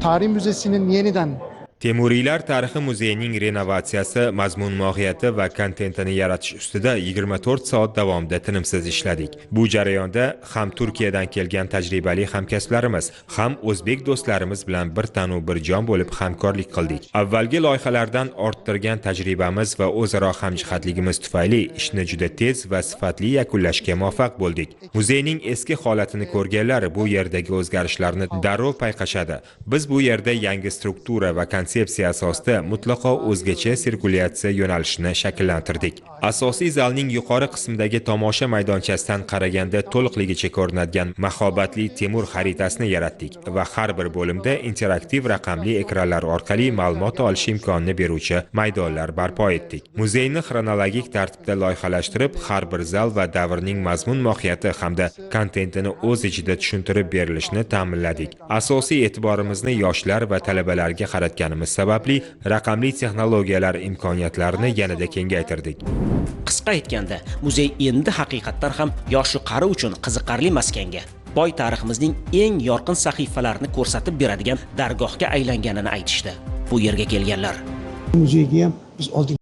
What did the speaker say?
Tarih Müzesi'nin yeniden Temuriylar tarixi muzeyining renovatsiyasi, mazmun mohiyati va kontentini yaratish ustida 24 soat davomida tinimsiz ishladik. Bu jarayonda ham Turkiyadan kelgan tajribali hamkasblarimiz, ham o'zbek do'stlarimiz bilan bir tanu bir jon bo'lib hamkorlik qildik. Avvalgi loyihalardan orttirgan tajribamiz va o'zaro hamjihatligimiz tufayli ishni juda tez va sifatli yakunlashga muvaffaq bo'ldik. Muzeyning eski holatini ko'rganlar bu yerdagi o'zgarishlarni darrov payqashadi. Biz bu yerda yangi struktura va konsepsiya asosida mutlaqo o'zgacha sirkulyatsiya yo'nalishini shakllantirdik. Asosiy zalning yuqori qismidagi tomosha maydonchasidan qaraganda to'liqligicha ko'rinadigan mahobatli Temur xaritasini yaratdik va har bir bo'limda interaktiv raqamli ekranlar orqali ma'lumot olish imkonini beruvchi maydonlar barpo etdik. Muzeyni xronologik tartibda loyihalashtirib, har bir zal va davrning mazmun mohiyati hamda kontentini o'z ichida tushuntirib berilishini ta'minladik. Asosiy e'tiborimizni yoshlar va talabalarga qaratganimiz sababli raqamli texnologiyalar imkoniyatlarini yanada kengaytirdik. Qisqa aytganda, muzey endi haqiqatdan ham yoshi qari uchun qiziqarli maskanga, boy tariximizning eng yorqin sahifalarini ko'rsatib beradigan dargohga aylanganini aytishdi. Bu yerga kelganlar. muzeyga ham biz oldik.